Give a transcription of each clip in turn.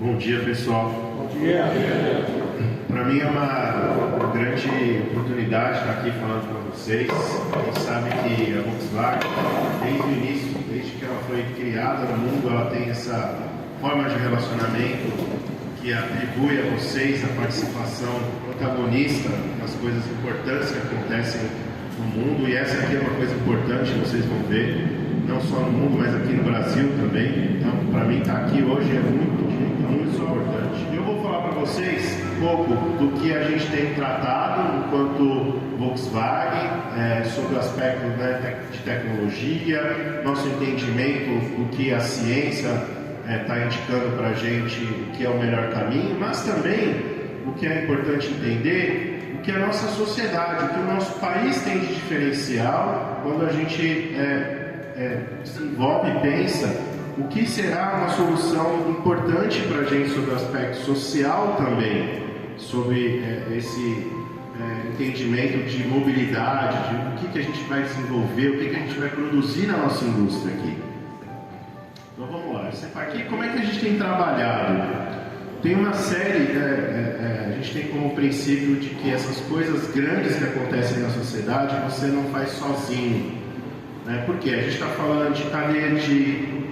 Bom dia, pessoal. Bom dia. Para mim é uma grande oportunidade estar aqui falando com vocês. A gente sabe que a Volkswagen, desde o início, desde que ela foi criada no mundo, ela tem essa forma de relacionamento que atribui a vocês a participação protagonista nas coisas importantes que acontecem no mundo. E essa aqui é uma coisa importante, vocês vão ver, não só no mundo, mas aqui no Brasil também. Então, para mim, estar aqui hoje é muito importante. Eu vou falar para vocês um pouco do que a gente tem tratado enquanto Volkswagen, sobre o aspecto de tecnologia, nosso entendimento do que a ciência está indicando para a gente o que é o melhor caminho, mas também o que é importante entender, o que a nossa sociedade, o que o nosso país tem de diferencial quando a gente se envolve e pensa o que será uma solução importante para a gente sobre o aspecto social também, sobre esse entendimento de mobilidade, de o que a gente vai desenvolver, o que a gente vai produzir na nossa indústria aqui. Então vamos lá, aqui como é que a gente tem trabalhado? Tem uma série, a gente tem como princípio de que essas coisas grandes que acontecem na sociedade você não faz sozinho. Por quê? A gente está falando de cadeia de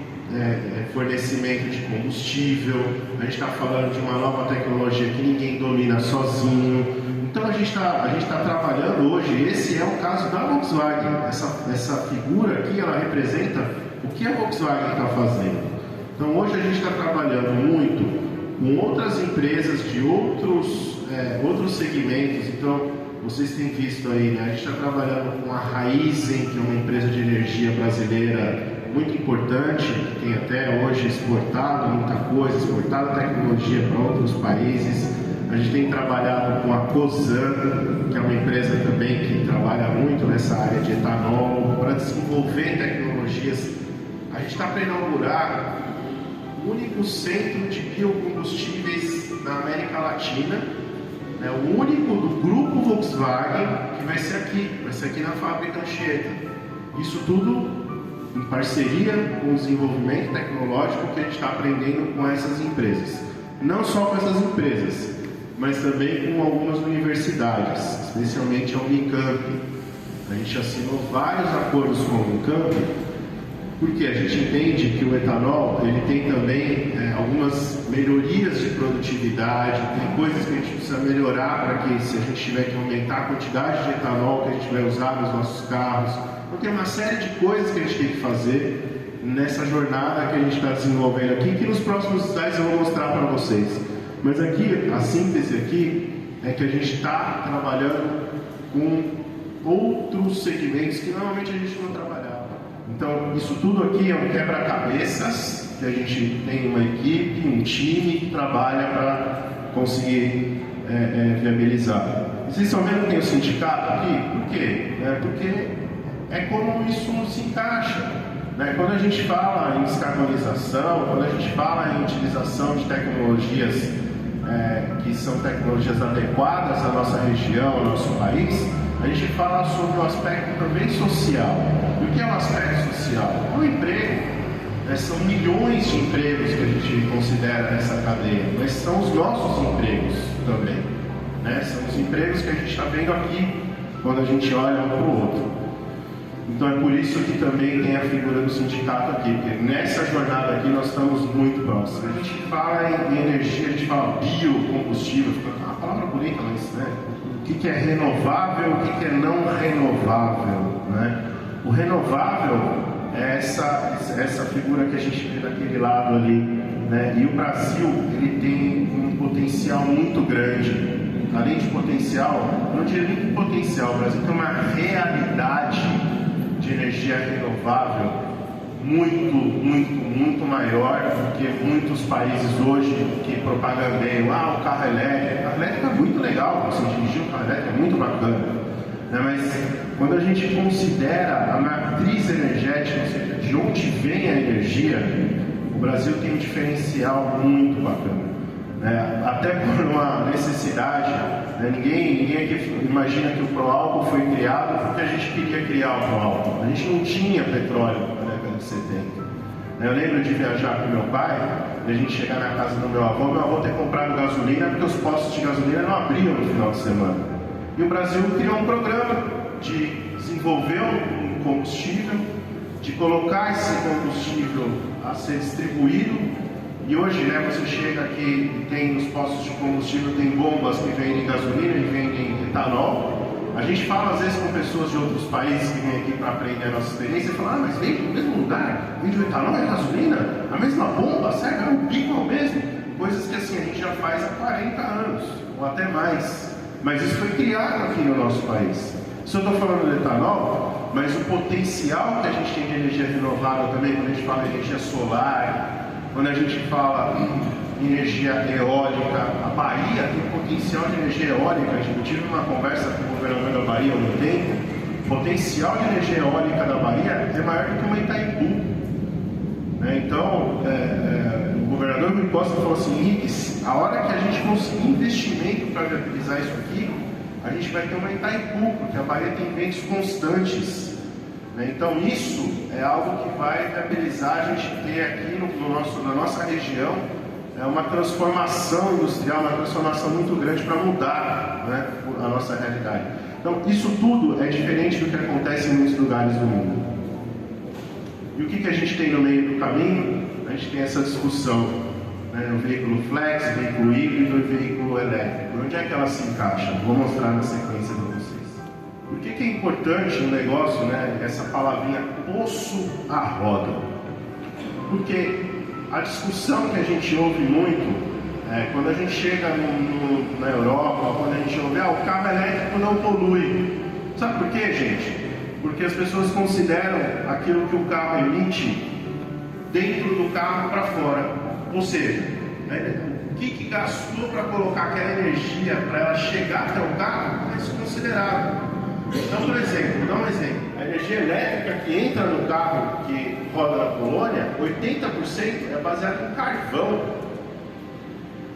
fornecimento de combustível, a gente está falando de uma nova tecnologia que ninguém domina sozinho. Então a gente está trabalhando hoje, esse é o caso da Volkswagen, essa figura aqui, ela representa o que a Volkswagen está fazendo. Então hoje a gente está trabalhando muito com outras empresas de outros segmentos. Então vocês têm visto aí, a gente está trabalhando com a Raízen, que é uma empresa de energia brasileira muito importante, que tem até hoje exportado muita coisa, exportado tecnologia para outros países. A gente tem trabalhado com a Cosan, que é uma empresa também que trabalha muito nessa área de etanol, para desenvolver tecnologias. A gente está para inaugurar o único centro de biocombustíveis na América Latina, o único do grupo Volkswagen, que vai ser aqui na fábrica Anchieta. Isso tudo em parceria com o desenvolvimento tecnológico que a gente está aprendendo com essas empresas. Não só com essas empresas, mas também com algumas universidades, especialmente a Unicamp. A gente assinou vários acordos com a Unicamp, porque a gente entende que o etanol ele tem também algumas melhorias de produtividade, tem coisas que a gente precisa melhorar para que, se a gente tiver que aumentar a quantidade de etanol que a gente vai usar nos nossos carros. Então tem uma série de coisas que a gente tem que fazer nessa jornada que a gente está desenvolvendo aqui, que nos próximos slides eu vou mostrar para vocês. Mas aqui, a síntese aqui é que a gente está trabalhando com outros segmentos que normalmente a gente não trabalhava. Então isso tudo aqui é um quebra-cabeças, que a gente tem uma equipe, um time que trabalha para conseguir viabilizar. Vocês estão vendo que tem o sindicato aqui? Por quê? Porque é como isso se encaixa. Quando a gente fala em descarbonização, quando a gente fala em utilização de tecnologias que são tecnologias adequadas à nossa região, ao nosso país, a gente fala sobre o aspecto também social. E o que é o aspecto social? O emprego. São milhões de empregos que a gente considera nessa cadeia, mas são os nossos empregos também. São os empregos que a gente está vendo aqui quando a gente olha um para o outro. Então é por isso que também tem a figura do sindicato aqui, porque nessa jornada aqui nós estamos muito próximos. A gente fala em energia, a gente fala biocombustível, fica uma palavra bonita, mas o que é renovável, o que é não renovável. O renovável é essa figura que a gente vê daquele lado ali. E o Brasil ele tem um potencial muito grande. Além de potencial, eu não diria nem potencial, o Brasil tem uma realidade de energia renovável muito maior do que muitos países hoje que propagandeiam o carro elétrico. O carro elétrico é muito legal, você dirigir um carro elétrico é muito bacana, mas quando a gente considera a matriz energética, ou seja, de onde vem a energia, o Brasil tem um diferencial muito bacana. Até por uma necessidade, ninguém aqui imagina que o Proálcool foi criado porque a gente queria criar o Proálcool. A gente não tinha petróleo na década de 70. Eu lembro de viajar com meu pai, e a gente chegar na casa do meu avô ter comprado gasolina, porque os postos de gasolina não abriam no final de semana. E o Brasil criou um programa de desenvolver um combustível, de colocar esse combustível a ser distribuído. E hoje, você chega aqui e tem nos postos de combustível, tem bombas que vendem gasolina e vendem etanol. A gente fala às vezes com pessoas de outros países que vêm aqui para aprender a nossa experiência e falam, mas vende no mesmo lugar, vende o etanol e a gasolina, a mesma bomba, serve, o bico é o mesmo. Coisas que assim a gente já faz há 40 anos, ou até mais. Mas isso foi criado aqui no nosso país. Se eu estou falando do etanol, mas o potencial que a gente tem de energia renovável também, quando a gente fala de energia solar, quando a gente fala em energia eólica, a Bahia tem potencial de energia eólica. Eu tive uma conversa com o governador da Bahia há um tempo. O potencial de energia eólica da Bahia é maior do que uma Itaipu. Então, o governador Rui Costa falou assim, Henrique, a hora que a gente conseguir investimento para viabilizar isso aqui, a gente vai ter uma Itaipu, porque a Bahia tem ventos constantes. Então isso é algo que vai viabilizar a gente ter aqui na nossa região uma transformação industrial, uma transformação muito grande para mudar a nossa realidade. Então isso tudo é diferente do que acontece em muitos lugares do mundo. E o que a gente tem no meio do caminho? A gente tem essa discussão, o veículo flex, o veículo híbrido e o veículo elétrico. Onde é que elas se encaixam? Vou mostrar na sequência para vocês. Por que é importante no negócio, essa palavrinha poço à roda? Porque a discussão que a gente ouve muito, quando a gente chega na Europa, quando a gente ouve, o carro elétrico não polui. Sabe por quê, gente? Porque as pessoas consideram aquilo que o carro emite dentro do carro para fora. Ou seja, o que gastou para colocar aquela energia para ela chegar até o carro é desconsiderado. Então, por exemplo, vou dar um exemplo. A energia elétrica que entra no carro que roda na Polônia, 80% é baseada em carvão.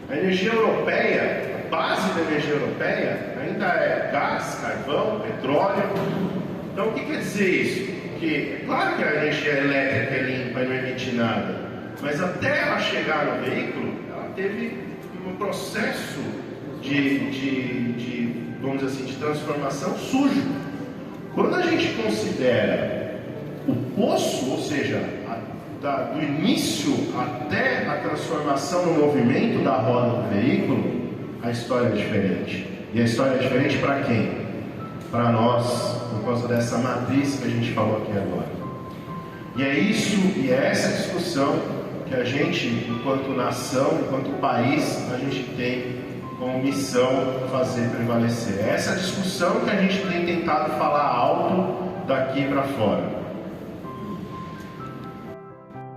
A energia europeia, a base da energia europeia, ainda é gás, carvão, petróleo. Então, o que quer dizer isso? Que é claro que a energia elétrica é limpa e não emite nada, mas até ela chegar no veículo, ela teve um processo vamos dizer assim, de transformação sujo. Quando a gente considera o poço, ou seja, do início até a transformação no movimento da roda do veículo, a história é diferente. E a história é diferente para quem? Para nós, por causa dessa matriz que a gente falou aqui agora. E é isso, e é essa discussão que a gente, enquanto nação, enquanto país, a gente tem como missão fazer prevalecer. É essa discussão que a gente tem tentado falar alto daqui para fora.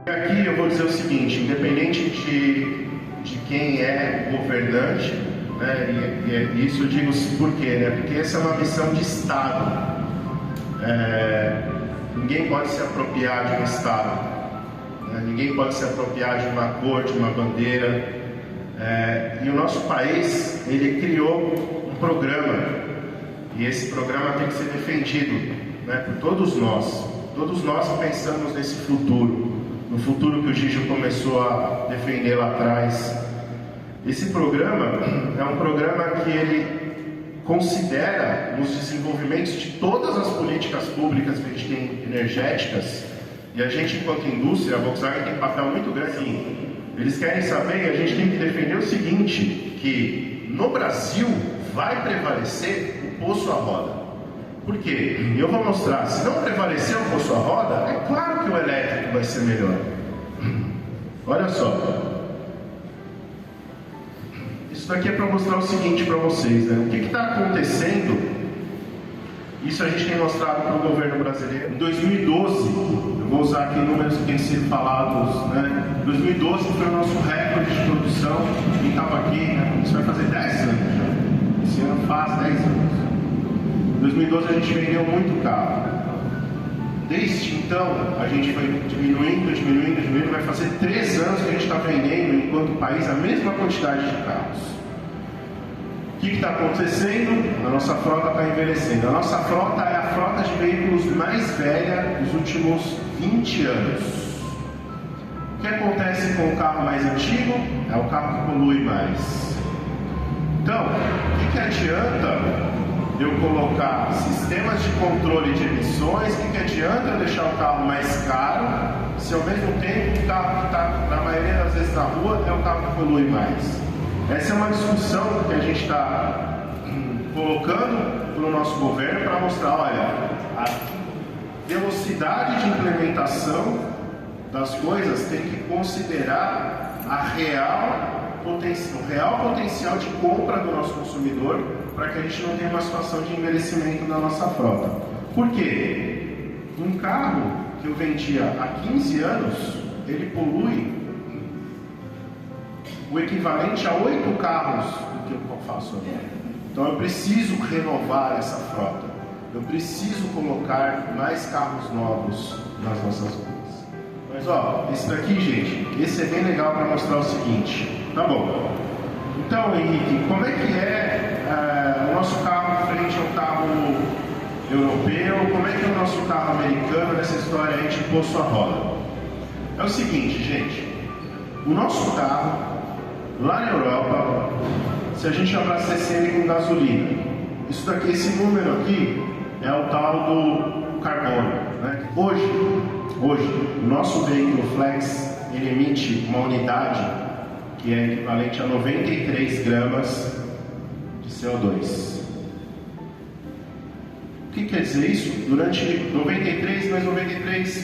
E aqui eu vou dizer o seguinte, independente de quem é governante, e isso eu digo por quê? Porque essa é uma missão de Estado. Ninguém pode se apropriar de um Estado, ninguém pode se apropriar de uma cor, de uma bandeira. E o nosso país, ele criou um programa, e esse programa tem que ser defendido por todos nós. Todos nós pensamos nesse futuro, no futuro que o Gigi começou a defender lá atrás. Esse programa é um programa que ele considera nos desenvolvimentos de todas as políticas públicas que a gente tem energéticas, e a gente, enquanto indústria, a Volkswagen tem um papel muito grande. Eles querem saber, e a gente tem que defender o seguinte, que no Brasil vai prevalecer o poço à roda. Por quê? Eu vou mostrar, se não prevalecer o poço à roda, é claro que o elétrico vai ser melhor. Olha só. Isso daqui é para mostrar o seguinte para vocês, O que está acontecendo? Isso a gente tem mostrado para o governo brasileiro. Em 2012, eu vou usar aqui números que têm sido falados, 2012 foi o nosso recorde de produção. Quem estava aqui, isso vai fazer 10 anos já. Esse ano faz 10 anos. Em 2012 a gente vendeu muito carro. Desde então, a gente foi diminuindo. Vai fazer 3 anos que a gente está vendendo, enquanto país, a mesma quantidade de carros. O que está acontecendo? A nossa frota está envelhecendo. A nossa frota é a frota de veículos mais velha dos últimos 20 anos. que acontece com o carro mais antigo? É o carro que polui mais. Então, o que adianta eu colocar sistemas de controle de emissões? O que adianta eu deixar o carro mais caro, se ao mesmo tempo o carro que está, na maioria das vezes, na rua é o carro que polui mais? Essa é uma discussão que a gente está colocando para o nosso governo para mostrar, olha, a velocidade de implementação das coisas tem que considerar o real potencial de compra do nosso consumidor, para que a gente não tenha uma situação de envelhecimento da nossa frota. Por quê? Um carro que eu vendia há 15 anos, ele polui o equivalente a 8 carros do que eu faço agora. Então eu preciso renovar essa frota. Eu preciso colocar mais carros novos nas nossas ruas. Mas ó, esse daqui, gente, esse é bem legal para mostrar o seguinte. Tá bom. Então, Henrique, como é que é o nosso carro frente ao carro europeu? Como é que é o nosso carro americano nessa história aí de poço a roda? É o seguinte, gente. O nosso carro, lá na Europa, se a gente abastece ele com gasolina, isso daqui, esse número aqui, é o tal do carbono, né? Hoje, o nosso veículo flex, ele emite uma unidade que é equivalente a 93 gramas de CO2. O que quer dizer isso? Durante 93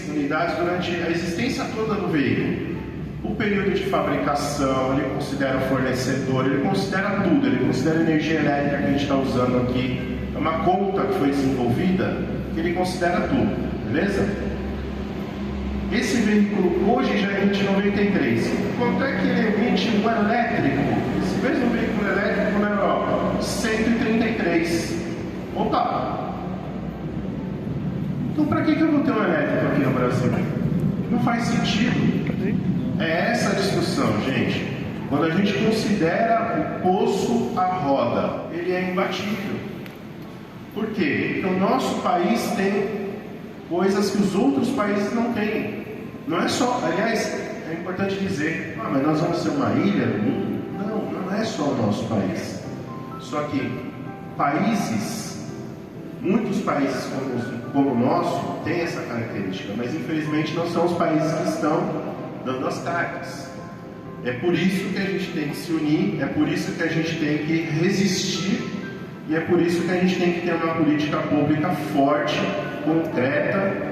unidades durante a existência toda do veículo. O período de fabricação, ele considera o fornecedor, ele considera tudo, ele considera a energia elétrica que a gente está usando aqui. É uma conta que foi desenvolvida que ele considera tudo, beleza? Esse veículo hoje já emite 93. Quanto é que ele emite um elétrico? Esse mesmo veículo elétrico na Europa, 133. Opa! Então para que eu vou ter um elétrico aqui no Brasil? Não faz sentido. É essa a discussão, gente. Quando a gente considera o poço à roda, ele é imbatível. Por quê? Porque o nosso país tem coisas que os outros países não têm. Não é só, aliás, é importante dizer, mas nós vamos ser uma ilha no mundo? Não é só o nosso país. Só que muitos países como o nosso, têm essa característica, mas infelizmente não são os países que estão dando as cartas. É por isso que a gente tem que se unir, é por isso que a gente tem que resistir, e é por isso que a gente tem que ter uma política pública forte, concreta,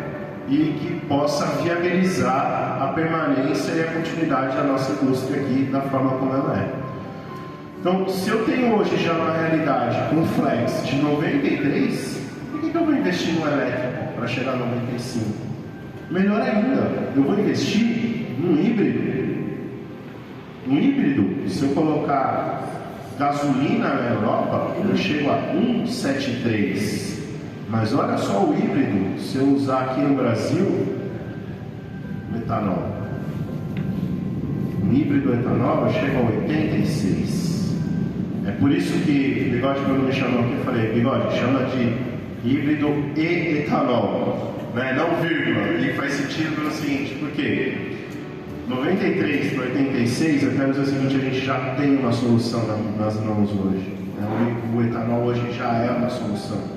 e que possa viabilizar a permanência e a continuidade da nossa indústria aqui da forma como ela é. Então, se eu tenho hoje já uma realidade com flex de 93, por que eu vou investir no elétrico para chegar a 95? Melhor ainda, eu vou investir num híbrido. Um híbrido, se eu colocar gasolina na Europa, eu chego a 1,73. Mas olha só o híbrido, se eu usar aqui no Brasil, o etanol. Um híbrido etanol chega a 86. É por isso que Bigode, quando me chamou aqui, eu falei, Bigode, chama de híbrido e etanol, né? Não vírgula. E faz sentido pelo seguinte, por quê? 93 para 86, eu quero dizer o seguinte, a gente já tem uma solução nas mãos hoje. O etanol hoje já é uma solução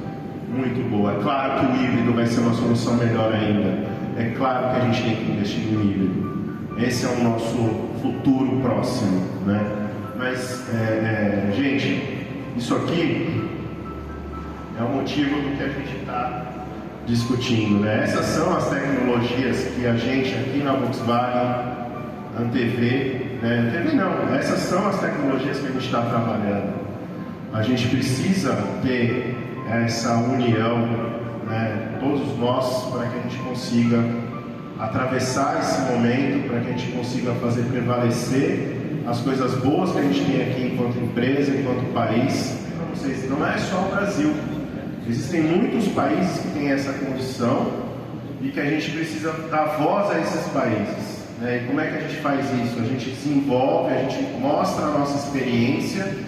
muito boa. É claro que o híbrido vai ser uma solução melhor ainda. É claro que a gente tem que investir no híbrido. Esse é o nosso futuro próximo, né? Mas, gente, isso aqui é o motivo do que a gente está discutindo, né? Essas são as tecnologias que a gente aqui na Volkswagen antevê, né? Antevê não, essas são as tecnologias que a gente está trabalhando. A gente precisa ter essa união, né, todos nós, para que a gente consiga atravessar esse momento, para que a gente consiga fazer prevalecer as coisas boas que a gente tem aqui enquanto empresa, enquanto país. Para vocês, não é só o Brasil, existem muitos países que têm essa condição e que a gente precisa dar voz a esses países, né? E como é que a gente faz isso? A gente desenvolve, a gente mostra a nossa experiência.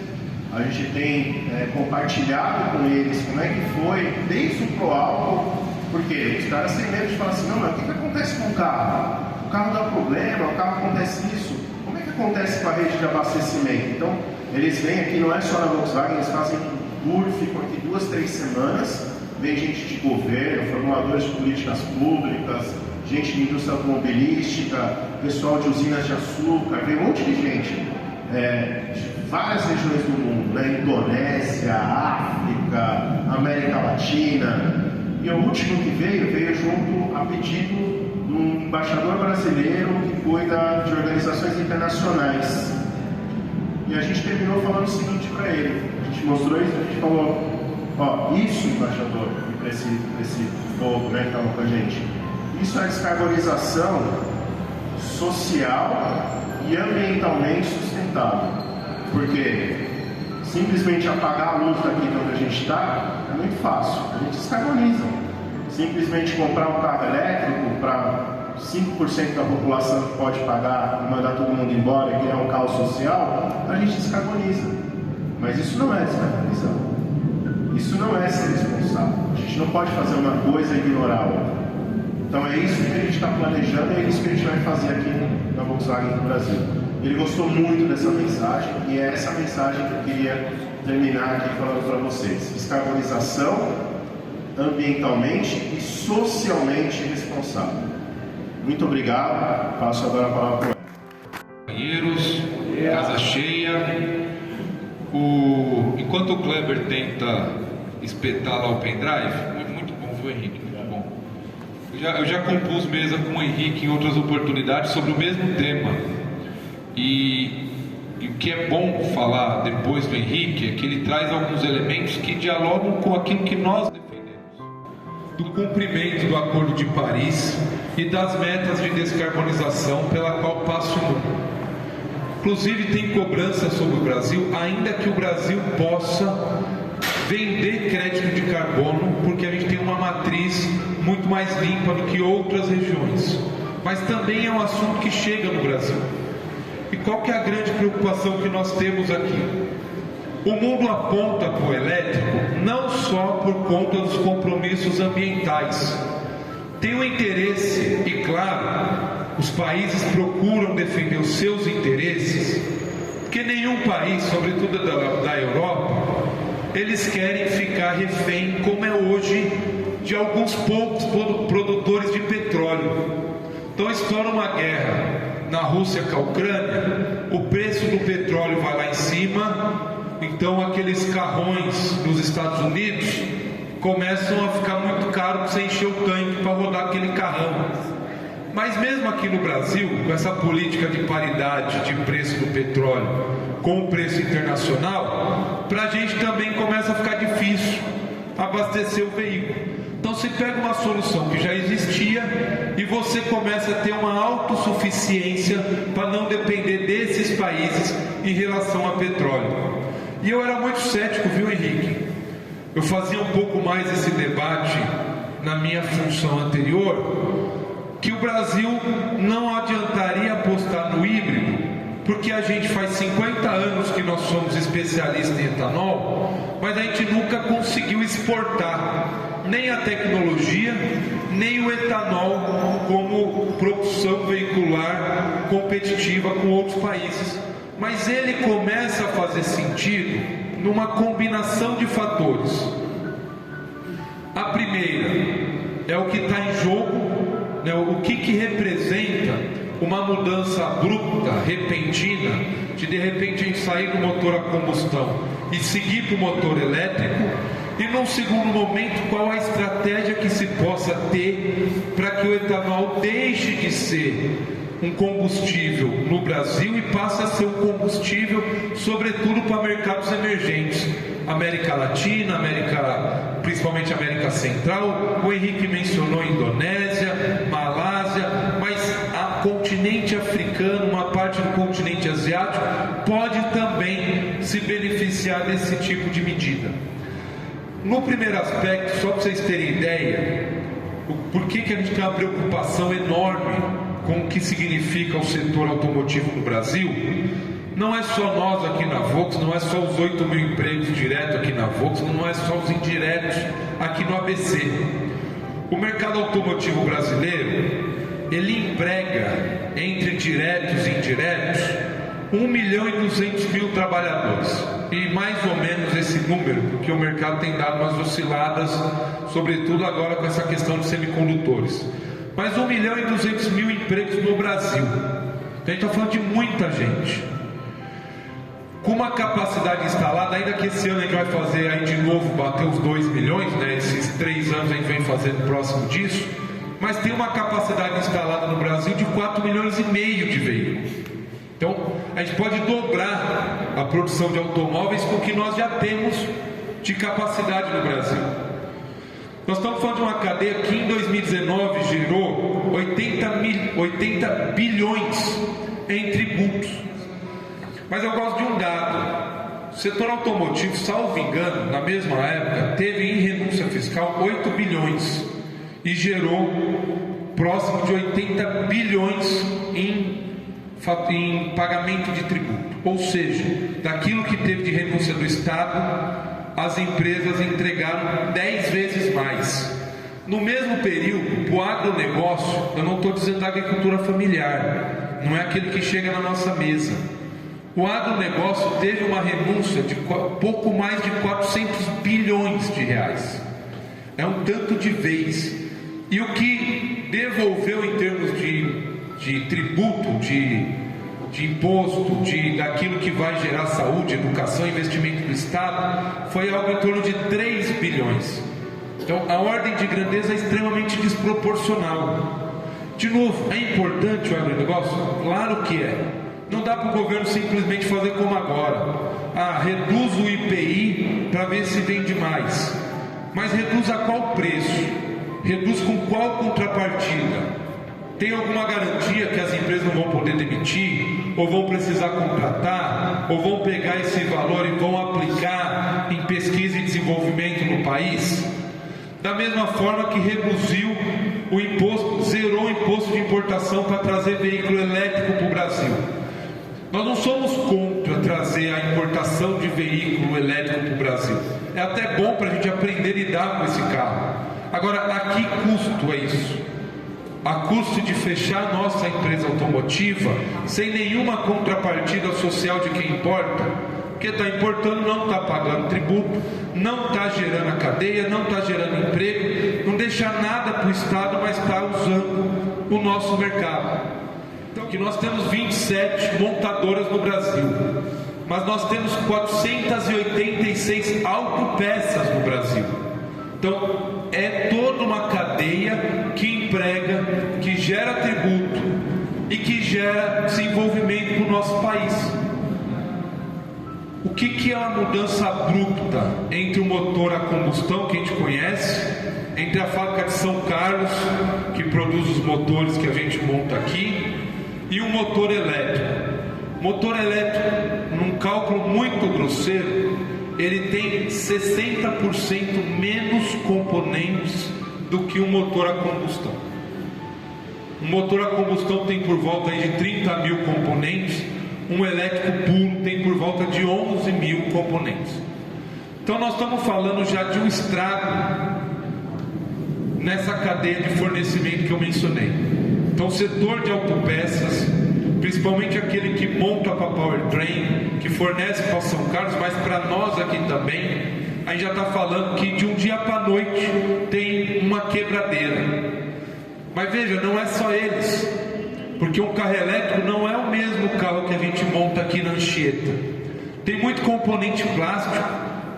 A gente tem compartilhado com eles como é que foi, desde o Pro Álcool, porque os caras têm medo de falar assim, não, mas o que acontece com o carro? O carro dá problema, o carro acontece isso. Como é que acontece com a rede de abastecimento? Então, eles vêm aqui, não é só na Volkswagen, eles fazem um tour, ficam aqui 2, 3 semanas, vem gente de governo, formuladores de políticas públicas, gente de indústria automobilística, pessoal de usinas de açúcar, vem um monte de gente de várias regiões do mundo, né? Indonésia, África, América Latina. E o último que veio junto a pedido de um embaixador brasileiro que cuida de organizações internacionais. E a gente terminou falando o seguinte para ele. A gente mostrou isso, a gente falou, isso, embaixador, para esse povo, né, que estava com a gente, isso é descarbonização social e ambientalmente sustentável. Porque simplesmente apagar a luz daqui de onde a gente está é muito fácil, a gente descarboniza. Simplesmente comprar um carro elétrico para 5% da população que pode pagar e mandar todo mundo embora e criar um caos social, a gente descarboniza. Mas isso não é descarbonizar. Isso não é ser responsável. A gente não pode fazer uma coisa e ignorar a outra. Então é isso que a gente está planejando e é isso que a gente vai fazer aqui na Volkswagen no Brasil. Ele gostou muito dessa mensagem e é essa mensagem que eu queria terminar aqui falando para vocês. Descarbonização ambientalmente e socialmente responsável. Muito obrigado. Passo agora a palavra para o companheiros, casa cheia. Enquanto o Kleber tenta espetar lá o pendrive, muito bom, viu, Henrique? Muito bom. Eu já compus mesa com o Henrique em outras oportunidades sobre o mesmo tema. E o que é bom falar depois do Henrique é que ele traz alguns elementos que dialogam com aquilo que nós defendemos, do cumprimento do Acordo de Paris e das metas de descarbonização pela qual passa o mundo. Inclusive tem cobrança sobre o Brasil, ainda que o Brasil possa vender crédito de carbono, porque a gente tem uma matriz muito mais limpa do que outras regiões. Mas também é um assunto que chega no Brasil. E qual que é a grande preocupação que nós temos aqui? O mundo aponta para o elétrico não só por conta dos compromissos ambientais. Tem um interesse, e claro, os países procuram defender os seus interesses, porque nenhum país, sobretudo da Europa, eles querem ficar refém, como é hoje, de alguns poucos produtores de petróleo. Então estoura uma guerra na Rússia com a Ucrânia, o preço do petróleo vai lá em cima, então aqueles carrões dos Estados Unidos começam a ficar muito caro para você encher o tanque para rodar aquele carrão. Mas mesmo aqui no Brasil, com essa política de paridade de preço do petróleo com o preço internacional, para a gente também começa a ficar difícil abastecer o veículo. Então você pega uma solução que já existia e você começa a ter uma autossuficiência para não depender desses países em relação a petróleo. E eu era muito cético, viu, Henrique? Eu fazia um pouco mais esse debate na minha função anterior, que o Brasil não adiantaria apostar no híbrido, porque a gente faz 50 anos que nós somos especialistas em etanol, mas a gente nunca conseguiu exportar nem a tecnologia, nem o etanol como propulsão veicular competitiva com outros países. Mas ele começa a fazer sentido numa combinação de fatores. A primeira é o que está em jogo, né, o que representa uma mudança abrupta, repentina, de repente a gente sair do motor a combustão e seguir para o motor elétrico. E num segundo momento, qual a estratégia que se possa ter para que o etanol deixe de ser um combustível no Brasil e passe a ser um combustível, sobretudo para mercados emergentes, América Latina, principalmente América Central. O Henrique mencionou Indonésia, Malásia, mas o continente africano, uma parte do continente asiático, pode também se beneficiar desse tipo de medida. No primeiro aspecto, só para vocês terem ideia, por que a gente tem uma preocupação enorme com o que significa o setor automotivo no Brasil? Não é só nós aqui na Volks, não é só os 8 mil empregos diretos aqui na Volks, não é só os indiretos aqui no ABC. O mercado automotivo brasileiro, ele emprega, entre diretos e indiretos, 1.200.000 trabalhadores. E mais ou menos esse número, porque o mercado tem dado umas osciladas, sobretudo agora com essa questão de semicondutores. Mas 1.200.000 empregos no Brasil. Então a gente está falando de muita gente. Com uma capacidade instalada, ainda que esse ano a gente vai fazer aí de novo, bater os 2 milhões, né? Esses 3 anos a gente vem fazendo próximo disso, mas tem uma capacidade instalada no Brasil de 4,5 milhões de veículos. Então, a gente pode dobrar a produção de automóveis com o que nós já temos de capacidade no Brasil. Nós estamos falando de uma cadeia que em 2019 gerou 80 bilhões em tributos. Mas eu gosto de um dado. O setor automotivo, salvo engano, na mesma época, teve em renúncia fiscal 8 bilhões e gerou próximo de 80 bilhões em pagamento de tributo. Ou seja, daquilo que teve de renúncia do Estado, as empresas entregaram 10 vezes mais. No mesmo período, o agronegócio, eu não estou dizendo da agricultura familiar, não é aquele que chega na nossa mesa. O agronegócio teve uma renúncia de pouco mais de 400 bilhões de reais. É um tanto de vez. E o que devolveu em termos de tributo, de imposto, daquilo que vai gerar saúde, educação e investimento do Estado, foi algo em torno de 3 bilhões. Então a ordem de grandeza é extremamente desproporcional. De novo, é importante o agronegócio? Claro que é. Não dá para o governo simplesmente fazer como agora. Reduz o IPI para ver se vende mais. Mas reduz a qual preço? Reduz com qual contrapartida? Tem alguma garantia que as empresas não vão poder demitir? Ou vão precisar contratar? Ou vão pegar esse valor e vão aplicar em pesquisa e desenvolvimento no país? Da mesma forma que reduziu o imposto, zerou o imposto de importação para trazer veículo elétrico para o Brasil. Nós não somos contra trazer a importação de veículo elétrico para o Brasil. É até bom para a gente aprender a lidar com esse carro. Agora, a que custo é isso? A custo de fechar nossa empresa automotiva sem nenhuma contrapartida social de quem importa? Porque está importando, não está pagando tributo, não está gerando a cadeia, não está gerando emprego, não deixa nada para o Estado, mas está usando o nosso mercado. Então, que nós temos 27 montadoras no Brasil, mas nós temos 486 autopeças no Brasil. Então, é toda uma cadeia que emprega, que gera tributo e que gera desenvolvimento para o nosso país. O que é uma mudança abrupta entre o motor a combustão que a gente conhece, entre a fábrica de São Carlos, que produz os motores que a gente monta aqui, e o motor elétrico? Motor elétrico, num cálculo muito grosseiro, ele tem 60% menos componentes do que um motor a combustão. Um motor a combustão tem por volta aí de 30 mil componentes, um elétrico puro tem por volta de 11 mil componentes. Então nós estamos falando já de um estrago nessa cadeia de fornecimento que eu mencionei. Então o setor de autopeças, principalmente aquele que monta para powertrain, que fornece para São Carlos, mas para nós aqui também, a gente já está falando que de um dia para a noite tem uma quebradeira. Mas veja, não é só eles, porque um carro elétrico não é o mesmo carro que a gente monta aqui na Anchieta. Tem muito componente plástico,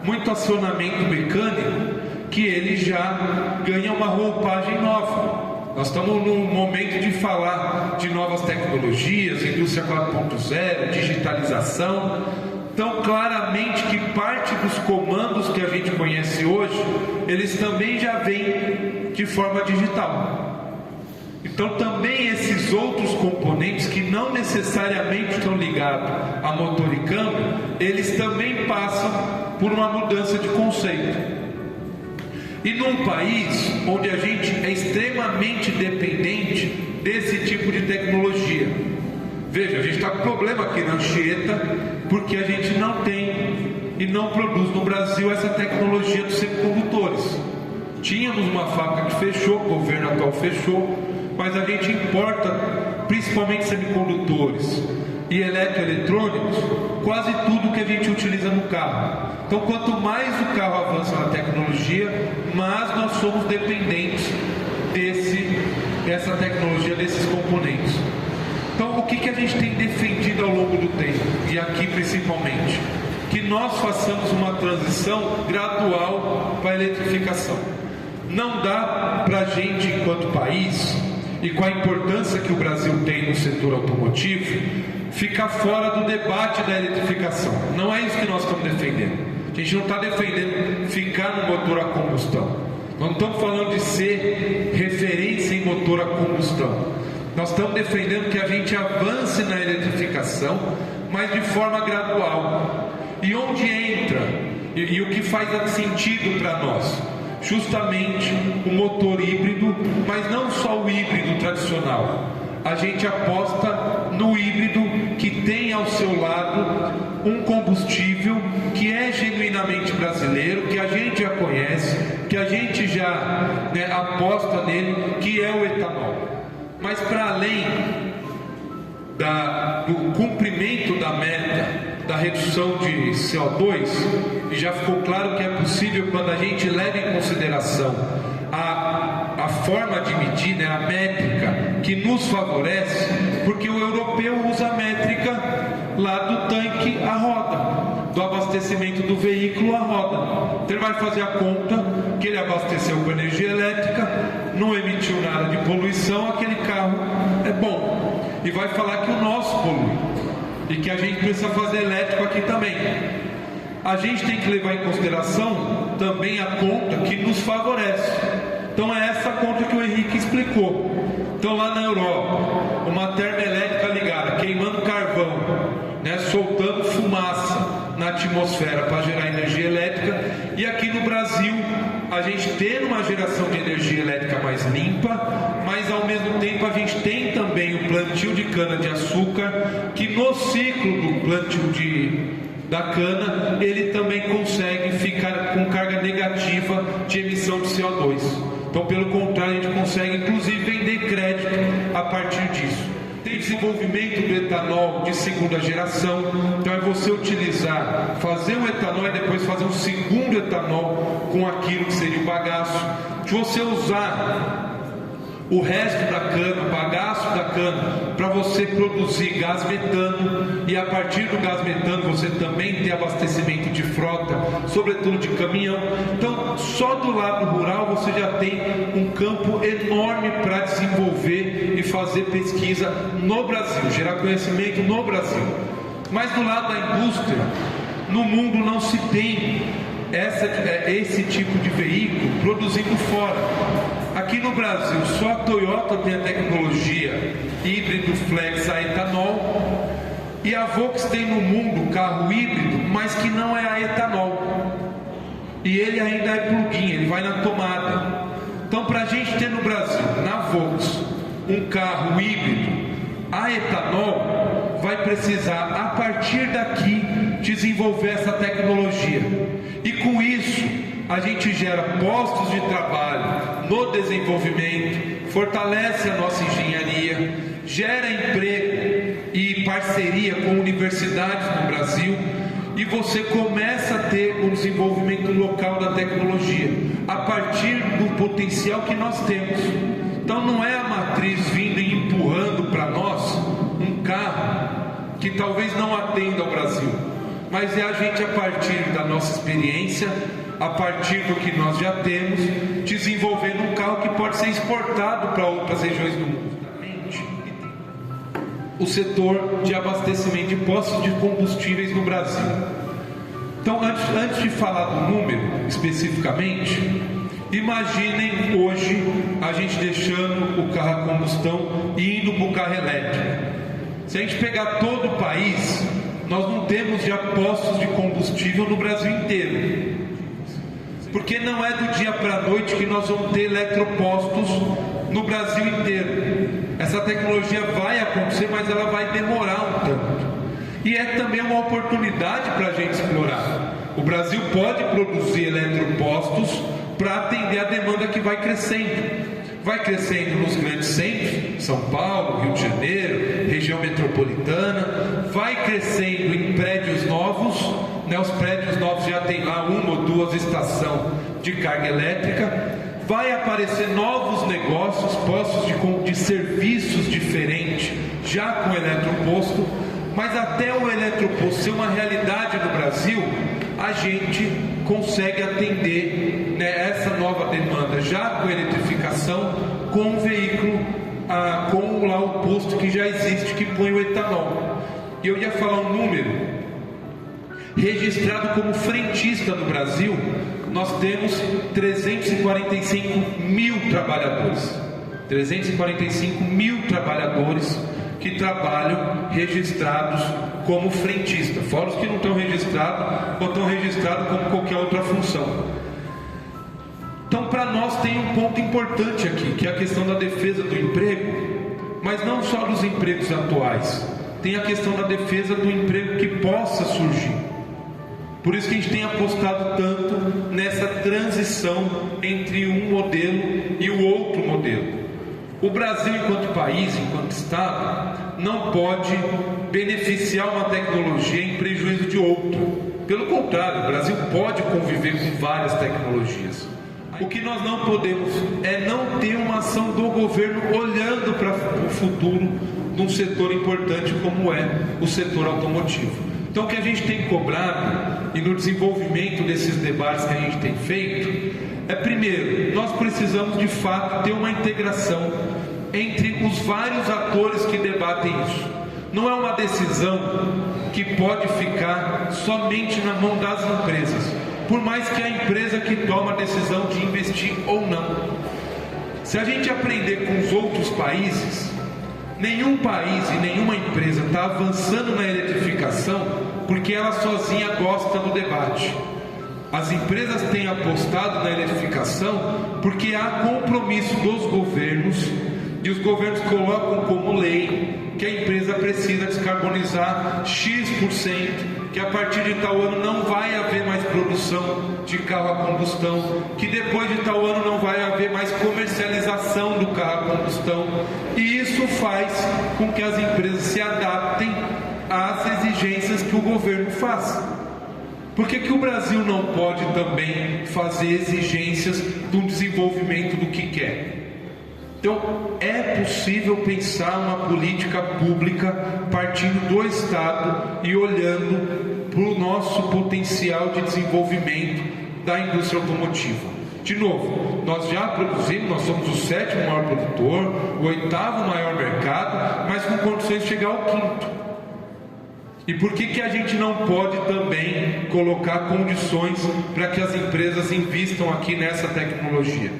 muito acionamento mecânico, que ele já ganha uma roupagem nova. Nós estamos num momento de falar de novas tecnologias, indústria 4.0, digitalização. Então, claramente que parte dos comandos que a gente conhece hoje, eles também já vêm de forma digital. Então, também esses outros componentes que não necessariamente estão ligados a motor e câmbio, eles também passam por uma mudança de conceito. E num país onde a gente é extremamente dependente desse tipo de tecnologia. Veja, a gente está com problema aqui na Anchieta, porque a gente não tem e não produz no Brasil essa tecnologia dos semicondutores. Tínhamos uma fábrica que fechou, o governo atual fechou, mas a gente importa principalmente semicondutores e eletroeletrônicos, quase tudo que a gente utiliza no carro. Então, quanto mais o carro avança na tecnologia, mais nós somos dependentes dessa tecnologia, desses componentes. Então, o que a gente tem defendido ao longo do tempo, e aqui principalmente? Que nós façamos uma transição gradual para a eletrificação. Não dá para a gente, enquanto país, e com a importância que o Brasil tem no setor automotivo, ficar fora do debate da eletrificação. Não é isso que nós estamos defendendo. A gente não está defendendo ficar no motor a combustão. Nós não estamos falando de ser referência em motor a combustão. Nós estamos defendendo que a gente avance na eletrificação, mas de forma gradual. E onde entra, e o que faz sentido para nós? Justamente o motor híbrido, mas não só o híbrido tradicional. A gente aposta no híbrido que tem ao seu lado um combustível que é genuinamente brasileiro, que a gente já conhece, que a gente já aposta nele, que é o etanol. Mas para além do cumprimento da meta da redução de CO2, e já ficou claro que é possível quando a gente leva em consideração a forma de medir, a métrica que nos favorece, porque o europeu usa a métrica lá do tanque à roda, do abastecimento do veículo à roda. Então ele vai fazer a conta que ele abasteceu com energia elétrica, não emitiu nada de poluição, aquele carro é bom, e vai falar que o nosso polui e que a gente precisa fazer elétrico aqui também. A gente tem que levar em consideração também a conta que nos favorece. Então é essa conta que o Henrique explicou. Então lá na Europa, uma termoelétrica ligada, queimando carvão, soltando fumaça na atmosfera para gerar energia elétrica, e aqui no Brasil a gente ter uma geração de energia elétrica mais limpa, mas ao mesmo tempo a gente tem também o plantio de cana-de-açúcar, que no ciclo do plantio da cana, ele também consegue ficar com carga negativa de emissão de CO2. Então, pelo contrário, a gente consegue inclusive vender crédito a partir disso. Tem desenvolvimento do etanol de segunda geração, então é você utilizar, fazer um etanol e depois fazer um segundo etanol com aquilo que seria o bagaço, de você usar o resto da cana, o bagaço da cana, para você produzir gás metano, e a partir do gás metano você também ter abastecimento de frota, sobretudo de caminhão. Então, só do lado rural você já tem um campo enorme para desenvolver e fazer pesquisa no Brasil, gerar conhecimento no Brasil. Mas do lado da indústria, no mundo não se tem esse tipo de veículo produzindo fora. Aqui no Brasil, só a Toyota tem a tecnologia híbrido flex a etanol, e a Volkswagen tem no mundo carro híbrido, mas que não é a etanol, e ele ainda é plug-in, ele vai na tomada. Então, para a gente ter no Brasil, na Volkswagen, um carro híbrido a etanol, vai precisar, a partir daqui, desenvolver essa tecnologia, e com isso a gente gera postos de trabalho no desenvolvimento, fortalece a nossa engenharia, gera emprego e parceria com universidades no Brasil, e você começa a ter um desenvolvimento local da tecnologia a partir do potencial que nós temos. Então não é a matriz vindo e empurrando para nós um carro que talvez não atenda ao Brasil, mas é a gente, a partir da nossa experiência, a partir do que nós já temos, desenvolvendo um carro que pode ser exportado para outras regiões do mundo. O setor de abastecimento de postos de combustíveis no Brasil. Então, antes de falar do número especificamente, imaginem hoje a gente deixando o carro a combustão e indo para o carro elétrico. Se a gente pegar todo o país, nós não temos já postos de combustível no Brasil inteiro, porque não é do dia para a noite que nós vamos ter eletropostos no Brasil inteiro. Essa tecnologia vai acontecer, mas ela vai demorar um tanto, e é também uma oportunidade para a gente explorar. O Brasil pode produzir eletropostos para atender a demanda que vai crescendo. vai crescendo nos grandes centros, São Paulo, Rio de Janeiro, região metropolitana, vai crescendo em prédios novos, né? Os prédios novos já tem lá 1 ou 2 estações de carga elétrica, vai aparecer novos negócios, postos de serviços diferentes, já com eletroposto, mas até o eletroposto ser uma realidade no Brasil, a gente consegue atender, né, essa nova demanda já com eletrificação, com o veículo, com lá o posto que já existe, que põe o etanol. E eu ia falar um número, registrado como frentista no Brasil, nós temos 345 mil trabalhadores. 345 mil trabalhadores que trabalham registrados como frentista, fora os que não estão registrados ou estão registrados como qualquer outra função. Então, para nós tem um ponto importante aqui, que é a questão da defesa do emprego, mas não só dos empregos atuais, tem a questão da defesa do emprego que possa surgir. Por isso que a gente tem apostado tanto nessa transição entre um modelo e o outro modelo. O Brasil, enquanto país, enquanto Estado, não pode beneficiar uma tecnologia em prejuízo de outro. Pelo contrário, o Brasil pode conviver com várias tecnologias. O que nós não podemos é não ter uma ação do governo olhando para o futuro de um setor importante como é o setor automotivo. Então, o que a gente tem cobrado, e no desenvolvimento desses debates que a gente tem feito, é, primeiro, nós precisamos de fato ter uma integração entre os vários atores que debatem isso. Não é uma decisão que pode ficar somente na mão das empresas, por mais que a empresa que toma a decisão de investir ou não. Se a gente aprender com os outros países, nenhum país e nenhuma empresa está avançando na eletrificação porque ela sozinha gosta do debate. As empresas têm apostado na eletrificação porque há compromisso dos governos, e os governos colocam como lei que a empresa precisa descarbonizar X%, que a partir de tal ano não vai haver mais produção de carro a combustão, que depois de tal ano não vai haver mais comercialização do carro a combustão, e isso faz com que as empresas se adaptem às exigências que o governo faz. Por que o Brasil não pode também fazer exigências do desenvolvimento do que quer? Então, é possível pensar uma política pública partindo do Estado e olhando para o nosso potencial de desenvolvimento da indústria automotiva. De novo, nós já produzimos, nós somos o 7º maior produtor, o 8º maior mercado, mas com condições de chegar ao 5º. E por que a gente não pode também colocar condições para que as empresas invistam aqui nessa tecnologia?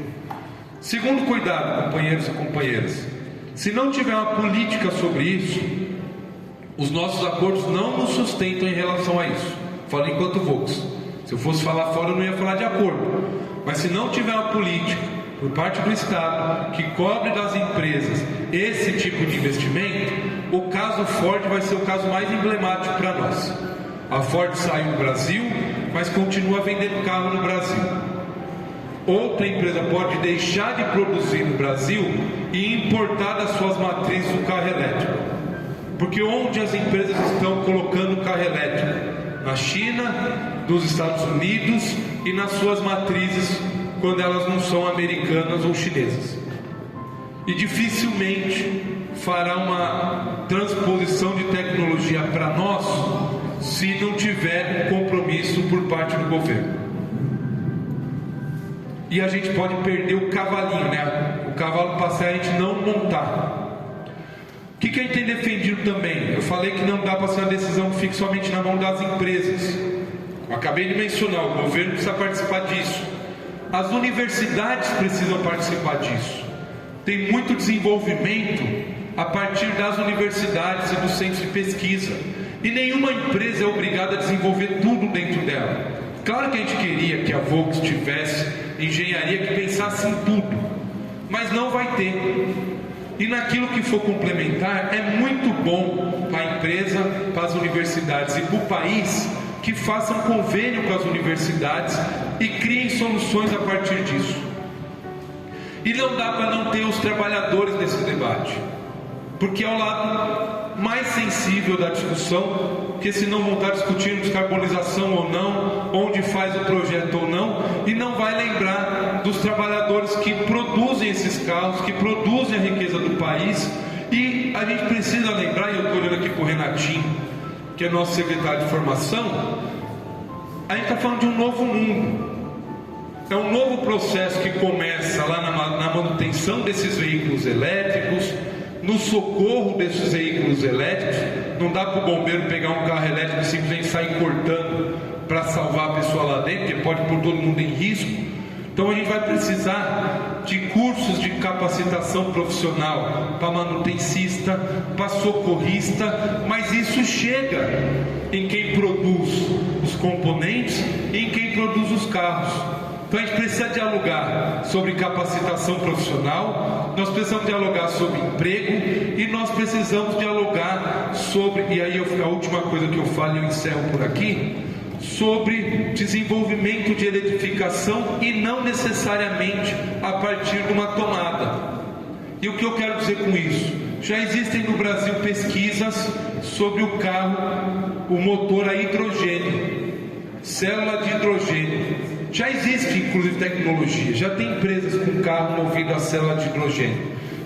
Segundo cuidado, companheiros e companheiras, se não tiver uma política sobre isso, os nossos acordos não nos sustentam em relação a isso. Falo enquanto Volks. Se eu fosse falar fora, eu não ia falar de acordo. Mas se não tiver uma política por parte do Estado que cobre das empresas esse tipo de investimento, o caso Ford vai ser o caso mais emblemático para nós. A Ford saiu do Brasil, mas continua vendendo carro no Brasil. Outra empresa pode deixar de produzir no Brasil e importar das suas matrizes o carro elétrico. Porque onde as empresas estão colocando o carro elétrico? Na China, nos Estados Unidos e nas suas matrizes, quando elas não são americanas ou chinesas. E dificilmente fará uma transposição de tecnologia para nós se não tiver um compromisso por parte do governo. E a gente pode perder o cavalinho, né? O cavalo passar e a gente não montar. O que a gente tem defendido também? Eu falei que não dá para ser uma decisão que fique somente na mão das empresas. Eu acabei de mencionar, o governo precisa participar disso. As universidades precisam participar disso. Tem muito desenvolvimento a partir das universidades e dos centros de pesquisa. E nenhuma empresa é obrigada a desenvolver tudo dentro dela. Claro que a gente queria que a Volks tivesse engenharia que pensasse em tudo, mas não vai ter. E naquilo que for complementar, é muito bom para a empresa, para as universidades e para o país que façam convênio com as universidades e criem soluções a partir disso. E não dá para não ter os trabalhadores nesse debate, porque é o lado mais sensível da discussão, porque senão vão estar discutindo descarbonização ou não, onde faz o projeto ou não, e não vai lembrar dos trabalhadores que produzem esses carros, que produzem a riqueza do país. E a gente precisa lembrar, e eu estou olhando aqui para o Renatinho, que é nosso secretário de formação, a gente está falando de um novo mundo. É um novo processo que começa lá na manutenção desses veículos elétricos, no socorro desses veículos elétricos. Não dá para o bombeiro pegar um carro elétrico e simplesmente sair cortando para salvar a pessoa lá dentro, porque pode pôr todo mundo em risco. Então a gente vai precisar de cursos de capacitação profissional para manutencista, para socorrista, mas isso chega em quem produz os componentes e em quem produz os carros. Então a gente precisa dialogar sobre capacitação profissional, nós precisamos dialogar sobre emprego e nós precisamos dialogar sobre, e aí a última coisa que eu falo e eu encerro por aqui, sobre desenvolvimento de eletrificação e não necessariamente a partir de uma tomada. E o que eu quero dizer com isso? Já existem no Brasil pesquisas sobre o carro, o motor a hidrogênio, célula de hidrogênio. Já existe inclusive tecnologia, já tem empresas com carro movido a célula de hidrogênio.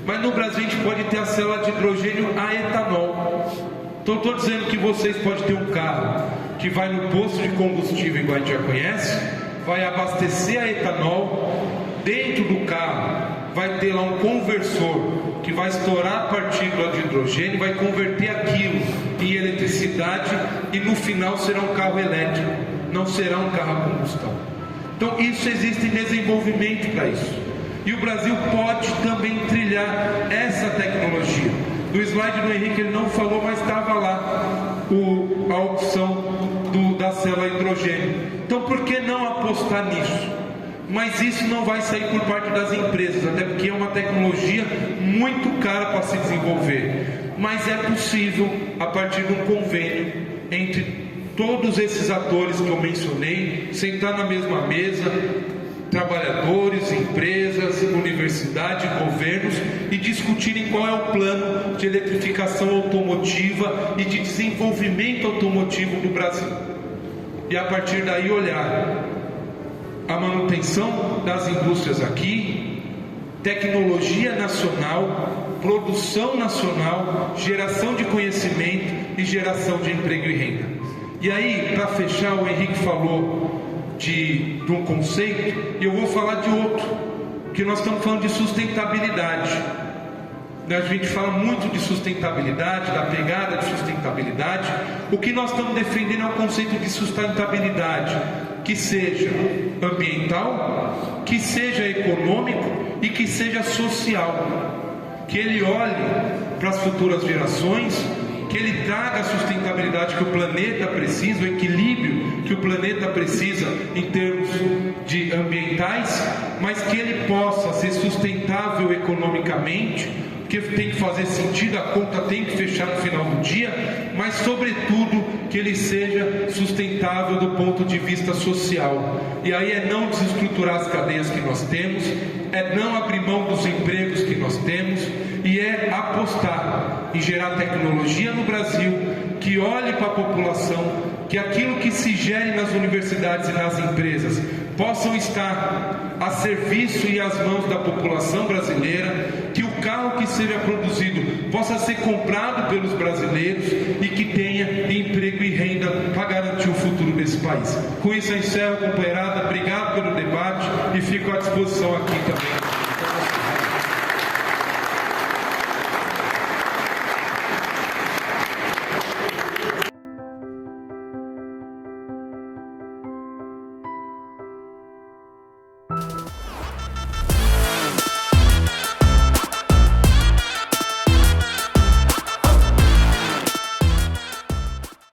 Mas no Brasil a gente pode ter a célula de hidrogênio a etanol. Então estou dizendo que vocês podem ter um carro que vai no posto de combustível, igual a gente já conhece, vai abastecer a etanol, dentro do carro vai ter lá um conversor que vai estourar a partícula de hidrogênio, vai converter aquilo em eletricidade e no final será um carro elétrico, não será um carro a combustão. Então isso existe desenvolvimento para isso. E o Brasil pode também trilhar essa tecnologia. No slide do Henrique ele não falou, mas estava lá a opção da célula hidrogênio. Então por que não apostar nisso? Mas isso não vai sair por parte das empresas, até porque é uma tecnologia muito cara para se desenvolver. Mas é possível a partir de um convênio entre todos esses atores que eu mencionei, sentar na mesma mesa, trabalhadores, empresas, universidade, governos, e discutirem qual é o plano de eletrificação automotiva e de desenvolvimento automotivo do Brasil. E a partir daí olhar a manutenção das indústrias aqui, tecnologia nacional, produção nacional, geração de conhecimento e geração de emprego e renda. E aí, para fechar, o Henrique falou de um conceito, e eu vou falar de outro, que nós estamos falando de sustentabilidade. A gente fala muito de sustentabilidade, da pegada de sustentabilidade. O que nós estamos defendendo é o conceito de sustentabilidade que seja ambiental, que seja econômico e que seja social. Que ele olhe para as futuras gerações, que ele traga a sustentabilidade que o planeta precisa, o equilíbrio que o planeta precisa em termos de ambientais, mas que ele possa ser sustentável economicamente, porque tem que fazer sentido, a conta tem que fechar no final do dia, mas sobretudo que ele seja sustentável do ponto de vista social. E aí é não desestruturar as cadeias que nós temos, é não abrir mão dos empregos que nós temos, e é apostar em gerar tecnologia no Brasil, que olhe para a população, que aquilo que se gere nas universidades e nas empresas possam estar a serviço e às mãos da população brasileira, que o carro que seja produzido possa ser comprado pelos brasileiros e que tenha emprego e renda para garantir o futuro desse país. Com isso eu encerro, companheirada, obrigado pelo debate e fico à disposição aqui também.